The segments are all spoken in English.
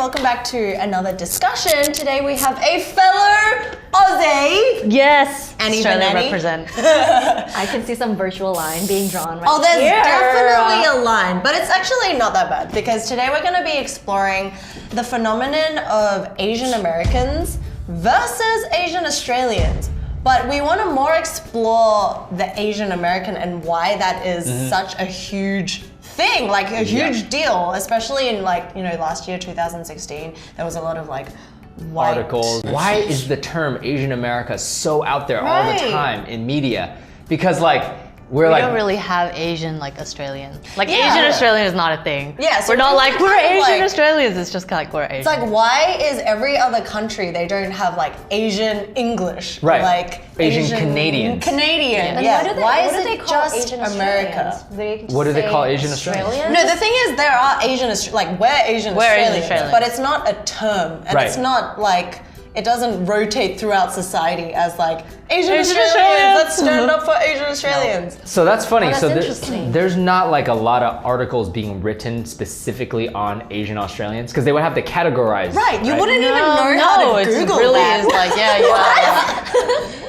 welcome back to another discussion. Today we have a fellow Aussie. Yes, Annie Australia represent. I can see some virtual line being drawn right Oh, there's here. definitely a line, but it's actually not that bad because today we're going to be exploring the phenomenon of Asian Americans versus Asian Australians. But we want to more explore the Asian American and why that is such a huge thing, like a huge deal, especially in last year, 2016, there was a lot of white articles. Why is the term Asian America so out there all the time in media? Because we don't really have Asian Australian. Asian Australian is not a thing. Yeah, so we're not it's we're kind of Asian Australians. It's just kind of we're Asian. It's why is every other country they don't have Asian English, right? Asian Canadians. Canadian, Yeah. Why What is do they it call just Asian America? What do they call Asian Australians? No, the thing is there are Asian we're Asian Australians, but it's not a term, and it's not it doesn't rotate throughout society as Asian Australians. Let's stand up for Asian Australians. So that's funny. Oh, that's so there's not a lot of articles being written specifically on Asian Australians because they would have to categorize. Right, you wouldn't even know how to Google really that. is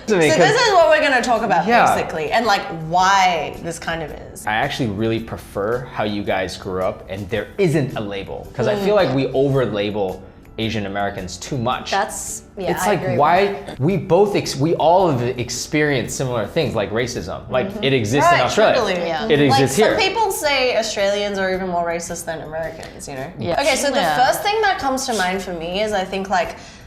So this is what we're going to talk about basically, and why this kind of is. I actually really prefer how you guys grew up and there isn't a label because I feel like we over-label Asian Americans too much. That's it's I agree why with that. we all have experienced similar things like racism. It exists in Australia. Totally. Yeah. It exists here. Some people say Australians are even more racist than Americans, Yeah. Okay, so the first thing that comes to mind for me is I think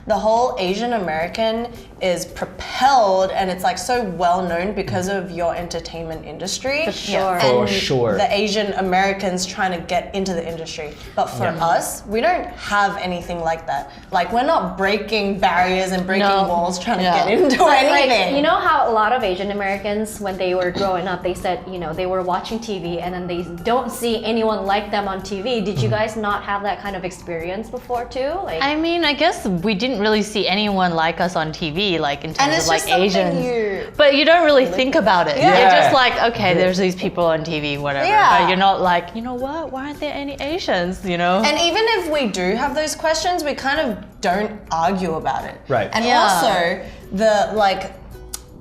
the whole Asian American is propelled and it's so well known because of your entertainment industry. For sure. And For sure. the Asian Americans trying to get into the industry. But for us, we don't have anything like that. We're not breaking barriers and breaking walls trying to get into anything. You know how a lot of Asian Americans, when they were growing up, they said, they were watching TV and then they don't see anyone like them on TV. Did you guys not have that kind of experience before too? I mean, I guess we didn't really see anyone like us on TV, in terms of Asians. But you don't really think about it. Yeah. You're just okay, there's these people on TV, whatever. Yeah. But you're not you know what? Why aren't there any Asians? You know? And even if we do have those questions, we kind of don't argue about it. Right. And also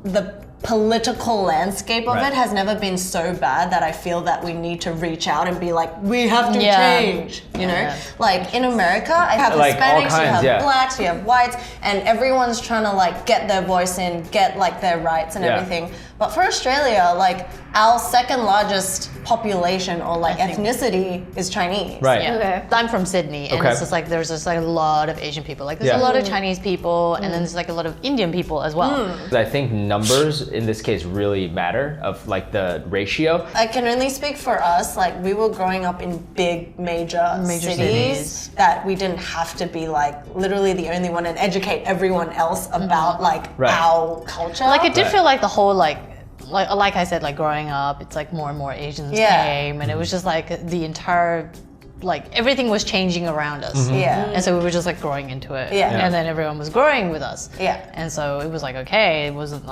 the political landscape of it has never been so bad that I feel that we need to reach out and be we have to change, you know? In America, I have Hispanics, kinds, you have blacks, you have whites, and everyone's trying to get their voice in, get their rights and everything. But for Australia, our second largest population or ethnicity is Chinese. Right. Yeah. Okay. I'm from Sydney, and it's just there's just a lot of Asian people. There's a lot of Chinese people, and then there's a lot of Indian people as well. I think numbers in this case really matter of the ratio. I can only speak for us. We were growing up in big, major cities that we didn't have to be literally the only one and educate everyone else about our culture. It did feel the whole like I said, growing up, it's more and more Asians came, and it was just the entire everything was changing around us. Yeah. And so we were just growing into it. Yeah. And then everyone was growing with us. Yeah. And so it was okay. It wasn't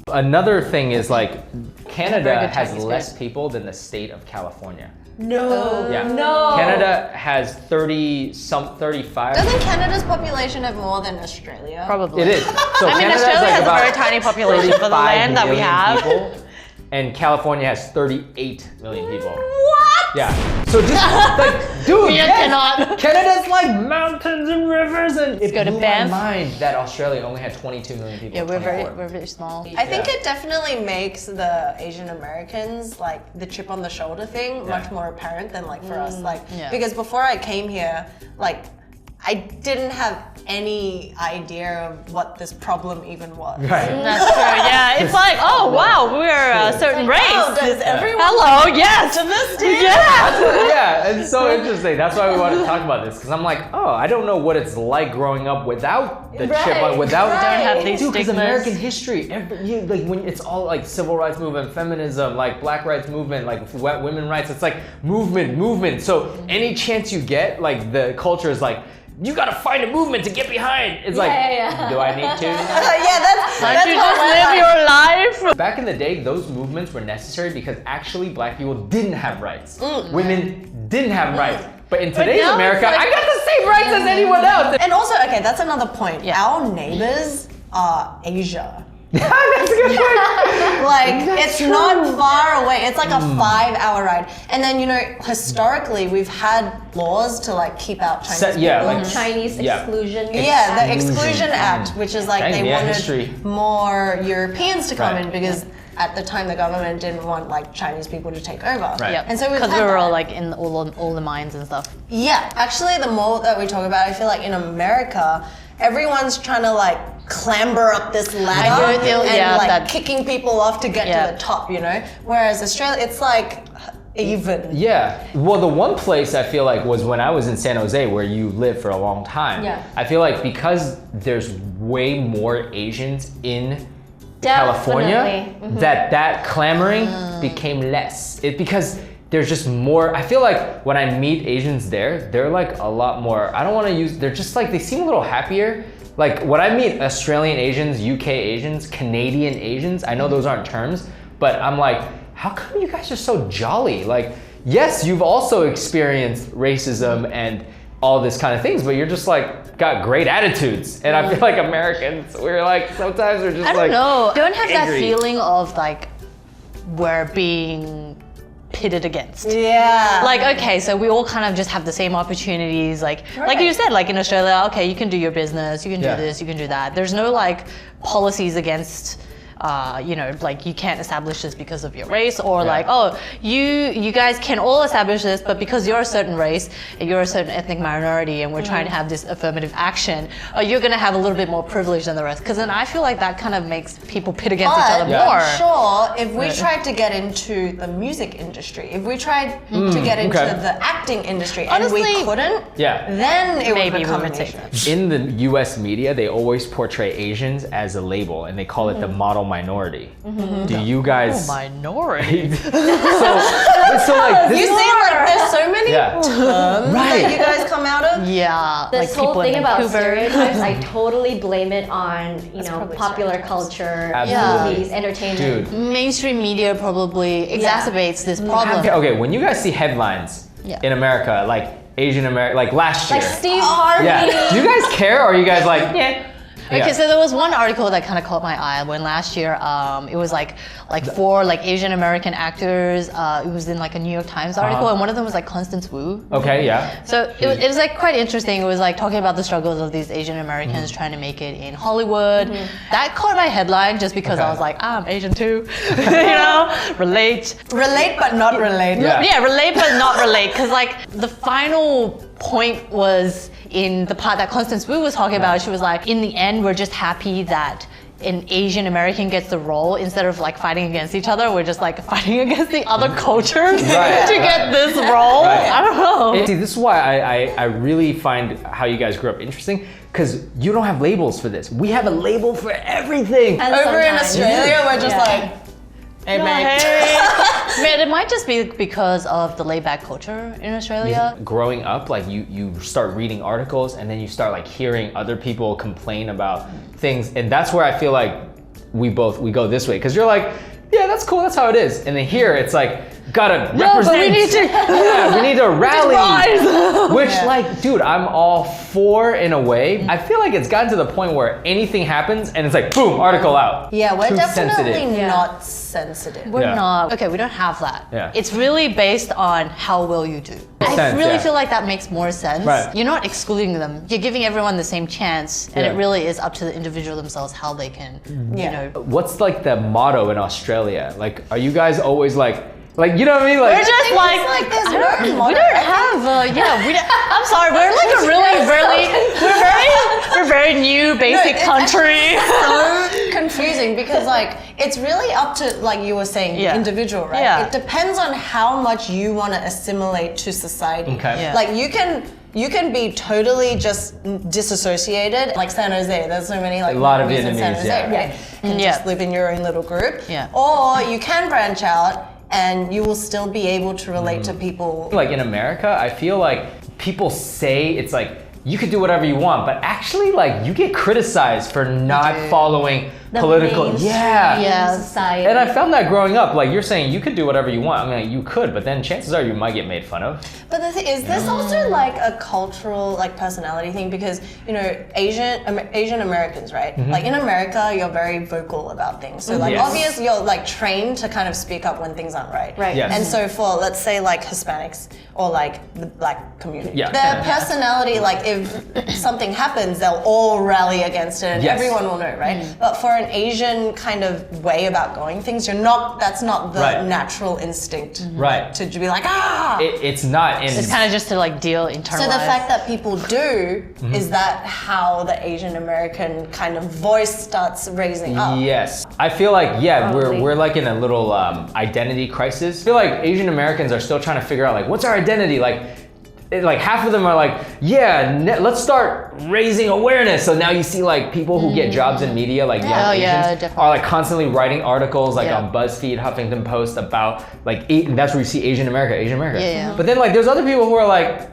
Another thing is Canada good has Chinese less food. people than the state of California. No. Yeah. No. Canada has 35. Doesn't Canada's population have more than Australia? probably. It is. So I mean, Canada Australia has a about very tiny population for the 35 land that we million have. people, and California has 38 million people. What? Yeah. So just dude, We cannot. Canada's mountains and rivers, and it go to blew my Banff. mind that Australia only had 22 million people. Yeah, we're 24. very small. I think it definitely makes the Asian Americans the chip on the shoulder thing much more apparent than for us. Because before I came here, I didn't have any idea of what this problem even was. Right. That's true. Yeah, it's oh wow, we're a certain race. Oh, does everyone Hello, yes. to this too? Yeah, it's so interesting. That's why we want to talk about this, because I'm I don't know what it's like growing up without the chip on, without Don't have these because stigmas. American history, when it's all civil rights movement, feminism, black rights movement, women rights, it's movement. So any chance you get, the culture is you gotta find a movement to get behind. It's do I need to? Yeah, that's Can't you just live your life? Back in the day, those movements were necessary because actually black people didn't have rights. Women didn't have rights. But in today's now America, it's I got the same rights as anyone else. And also, okay, that's another point. Yeah. Our neighbors are Asia. That's a good point. Like, it's not far away. It's like a 5-hour ride. And then, you know, historically, we've had laws to like keep out Chinese people. Yeah, like Chinese Yeah. exclusion. Yeah, the Exclusion Act, which is like Dang, they yeah, wanted history. more Europeans to come Right. in because at the time the government didn't want like Chinese people to take over. Right. Yeah. And so we've because had we were all that. like in all the mines and stuff. Yeah, actually, the more that we talk about it, I feel like in America, everyone's trying to like clamber up this ladder I agree with you, and yeah, like that- kicking people off to get Yeah. to the top, you know? Whereas Australia, it's like even. Yeah. Well, the one place I feel like was when I was in San Jose, where you lived for a long time. Yeah. I feel like because there's way more Asians in California, Definitely. that clamoring became less. Because there's just more. I feel like when I meet Asians there, they're like a lot more. I don't want to use. They're just like they seem a little happier. Like when I meet Australian Asians, UK Asians, Canadian Asians, I know those aren't terms, but I'm like, how come you guys are so jolly? Like, yes, you've also experienced racism and all this kind of things, but you're just like got great attitudes. And I feel like Americans, we're like sometimes we're just I like don't know. Don't have that angry. feeling of like we're being pitted against. Yeah. Like, okay, so we all kind of just have the same opportunities. Like you said, like in Australia, okay, you can do your business, you can do Yeah. this, you can do that. There's no like policies against, you know, like you can't establish this because of your race, or Yeah. like, oh, you guys can all establish this, but because you're a certain race, and you're a certain ethnic minority, and we're trying to have this affirmative action, you're gonna have a little bit more privilege than the rest. Because then I feel like that kind of makes people pit against each But other Yeah. more. I'm sure if we tried to get into the music industry, if we tried to get into okay. the acting industry and Honestly, we couldn't, Yeah. then it Maybe would we become would an take issue. In the US media, they always portray Asians as a label and they call it the model minority. Do you guys Minority. so like this You see, like, there's so many Yeah. terms Right. that you guys come out of. Yeah, This like whole people in thing about Vancouver. stereotypes, I totally blame it on, you know, probably popular stereotypes. culture, Absolutely. movies, entertainment. Dude. Mainstream media probably exacerbates this problem. Okay, when you guys see headlines Yeah. in America, like Asian American, like last year. Like Steve Harvey. Yeah. Do you guys care or are you guys like Okay, Yeah. so there was one article that kind of caught my eye when last year it was like 4 like Asian American actors. It was in like a New York Times article, and one of them was like Constance Wu. Okay, yeah. So it was like quite interesting. It was like talking about the struggles of these Asian Americans trying to make it in Hollywood. That caught my headline just because I Okay. was like, I'm Asian too, you know, relate. Relate but not relate. Yeah. Yeah, relate but not relate. Because like the final point was in the part that Constance Wu was talking about. She was like, in the end, we're just happy that an Asian American gets the role instead of like fighting against each other. We're just like fighting against the other cultures Right, to get this role. Right. I don't know. See, this is why I really find how you guys grew up interesting, because you don't have labels for this. We have a label for everything. And Over in sometimes- Australia, we're just Yeah. like, hey, mate. Man, it might just be because of the laid-back culture in Australia. Growing up, like you start reading articles and then you start like hearing other people complain about things, and that's where I feel like we go this way, because you're like, yeah, that's cool, that's how it is, and then here it's like gotta represent. but we need to yeah, we need to rally. rise. Which, Yeah. like, dude, I'm all for in a way. I feel like it's gotten to the point where anything happens and it's like, boom, article out. Yeah, we're Too definitely sensitive. not sensitive. We're Yeah. not. Okay, we don't have that. Yeah. It's really based on how well you do. I sense, really yeah. feel like that makes more sense. Right. You're not excluding them. You're giving everyone the same chance, and Yeah. it really is up to the individual themselves how they can, Yeah. you know. What's like the motto in Australia? Like, are you guys always like, you know what I mean? Like, We're just like, like there's I don't- no we motto. don't have, I'm sorry, we're like a we're very new basic it's country. so confusing because like it's really up to, like you were saying, Yeah. the individual, right? Yeah. It depends on how much you want to assimilate to society. Okay. Yeah. Like you can be totally just disassociated, like San Jose. There's so many like A lot of movies in San Vietnamese, Jose, yeah. right? And Yeah. just live in your own little group. Yeah. Or you can branch out and you will still be able to relate to people. like in America, I feel like people say it's like you could do whatever you want, but actually like you get criticized for not following The political. mainstream Yeah. society. And I found that growing up, like you're saying, you could do whatever you want. I mean, like, you could, but then chances are you might get made fun of. But the thing is, this also like a cultural, like personality thing because you know Asian Americans, right? Like in America, you're very vocal about things. So like Yes. obviously you're like trained to kind of speak up when things aren't right. Right. Yes. And so for let's say like Hispanics or like the black community, Yeah. their personality, like if something happens, they'll all rally against it, and Yes. everyone will know, right? But for an Asian kind of way about going things, you're not. That's not the Right. natural instinct, Right. To be like It's not in. It's kind of just to like deal internalized. So the fact that people do is that how the Asian American kind of voice starts raising up. Yes, I feel like Probably. we're like in a little identity crisis. I feel like Asian Americans are still trying to figure out like what's our identity. Like half of them are like, let's start raising awareness. So now you see like people who get jobs in media, like young Oh, yeah, Asians, definitely. are like constantly writing articles like Yeah. on BuzzFeed, Huffington Post about like and that's where you see Asian America. Yeah, yeah. But then like there's other people who are like,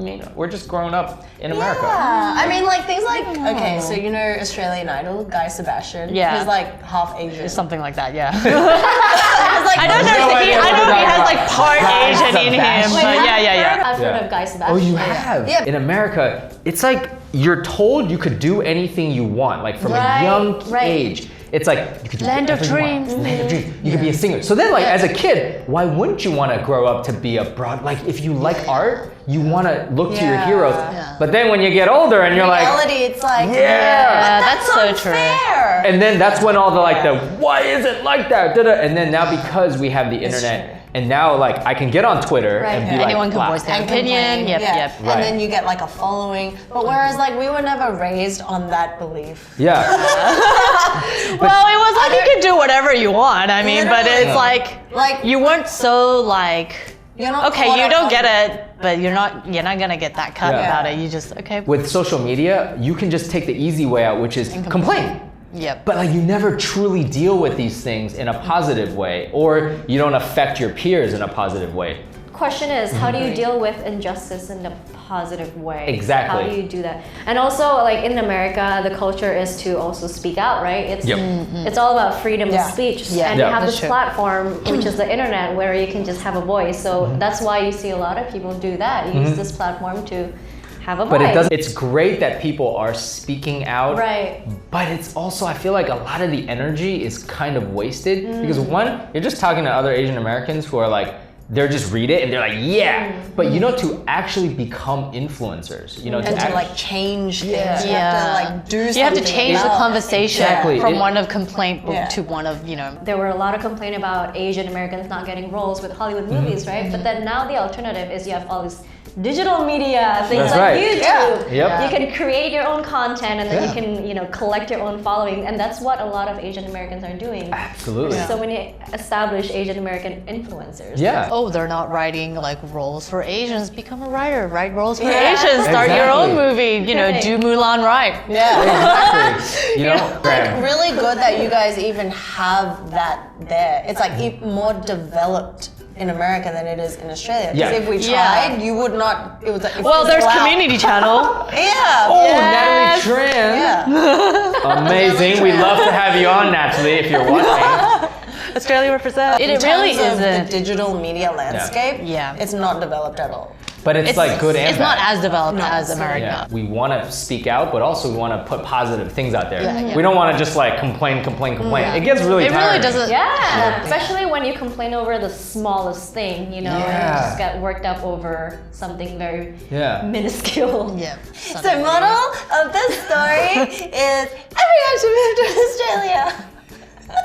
I mean, we're just growing up in America. Yeah, I mean, like things like okay, so you know Australian Idol, Guy Sebastian. Yeah. He's like half Asian. Something like that, yeah. He's like, I don't know No if idea I what know you're he has talking like about. part Guy Asian in him, Sebastian. but yeah. I've heard of Guy Sebastian. Oh, you have? Yeah. In America, it's like you're told you could do anything you want, like from Right, a young right. age. It's like you could do Land of whatever you want. dreams. Land of dreams. You could be a singer. So then, like as a kid, why wouldn't you want to grow up to be a broad? Like if you like art, you want to look to your Yeah. heroes. Yeah. But then when you get older and you're like, reality, it's like Yeah, that's so true. unfair. and then that's when all the like the why is it like that? Da-da. And then now because we have the internet, and now like I can get on Twitter Right. and be Yeah. like, Anyone can blah. voice their And opinion. complain, Yep, yeah. yep. Right. And then you get like a following. But whereas like we were never raised on that belief. Yeah. Well, it was like you could do whatever you want. I mean, but Literally. it's like Like you weren't so like you're not okay, caught you up don't on- get it, but you're not gonna get that cut Yeah. about it. You just okay. With social media, you can just take the easy way out, which is complain. Yep. But like you never truly deal with these things in a positive way, or you don't affect your peers in a positive way. Question is, how do you deal with injustice in a positive way? Exactly. How do you do that? And also, like in America, the culture is to also speak out, right? It's Yep. it's all about freedom Yeah. of speech, Yeah. and Yeah. you have That's this true. platform, which is the internet, where you can just have a voice. So that's why you see a lot of people do that. Use this platform to have a voice. But it doesn't. It's great that people are speaking out. Right. But it's also, I feel like a lot of the energy is kind of wasted because one, you're just talking to other Asian Americans who are like, they're just read it and they're like, yeah. But you know, to actually become influencers, you know, and to act- like change things. Yeah. You have to like do something. You have to change the about it. conversation Exactly. from It- one of complaint Yeah. to one of, you know. There were a lot of complaint about Asian Americans not getting roles with Hollywood movies, right? But then now the alternative is you have all this digital media, things That's like right. YouTube. Yeah. Yep. You can create your own content and then Yeah. you can, collect your own following. And that's what a lot of Asian Americans are doing. Absolutely. So many established Asian American influencers. Yeah. Oh, they're not writing like roles for Asians. Become a writer. Write roles for Yeah. Asians. Start your own Exactly. movie. You know, Right. do Mulan right. Yeah. Exactly. You know, Like really good that you guys even have that there. It's like more developed in America than it is in Australia. Because Yeah. if we Yeah. tried, you would not. It was like it's Well, just there's loud. Community Channel. Yeah. oh, Yes. Natalie Tran. Yeah. Amazing. We'd love to have you on, Natalie, if you're watching. Australia represents. In It really terms of isn't. the digital media landscape. Yeah. It's not developed at all. But it's like good and It's not bad. as developed No, as it's not. America. Yeah, we want to speak out, but also we want to put positive things out there. Yeah. We don't want to just like complain. It gets really It tiring. really doesn't. Yeah, especially when you complain over the smallest thing, and you Yeah. just get worked up over something very Yeah. minuscule. Yeah. So moral of this story is everyone should move to Australia.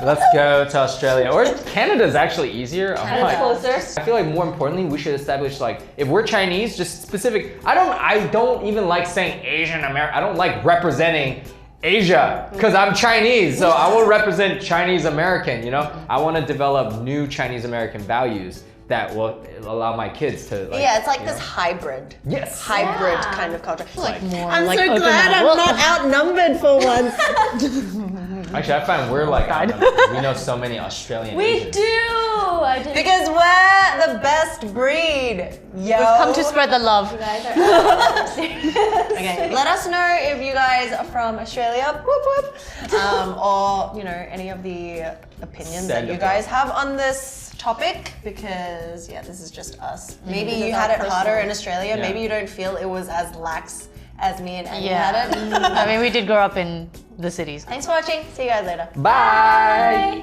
Let's go to Australia. Or Canada's actually easier. I'm Kinda like- closer. I feel like more importantly, we should establish like if we're Chinese, just specific. I don't even like saying Asian American. I don't like representing Asia because I'm Chinese, so I will represent Chinese American. You know, I want to develop new Chinese American values that will allow my kids to. Like, Yeah, it's like you this know. hybrid. Yes. Hybrid Yeah. kind of culture. Like more I'm like so open glad up. I'm Well, not outnumbered for once. Actually, I find we're like we know so many Australian. We Asians. do. I didn't. Because we're the best breed. Yo. We've come to spread the love. You guys are. Okay, us know if you guys are from Australia, whoop whoop, or you know any of the opinions that you guys have on this topic, because yeah, this is just us. Maybe you had it harder in Australia. Yeah. Maybe you don't feel it was as lax as me and Annie Yeah. had it. I mean, we did grow up in the cities. Thanks for watching. See you guys later. Bye.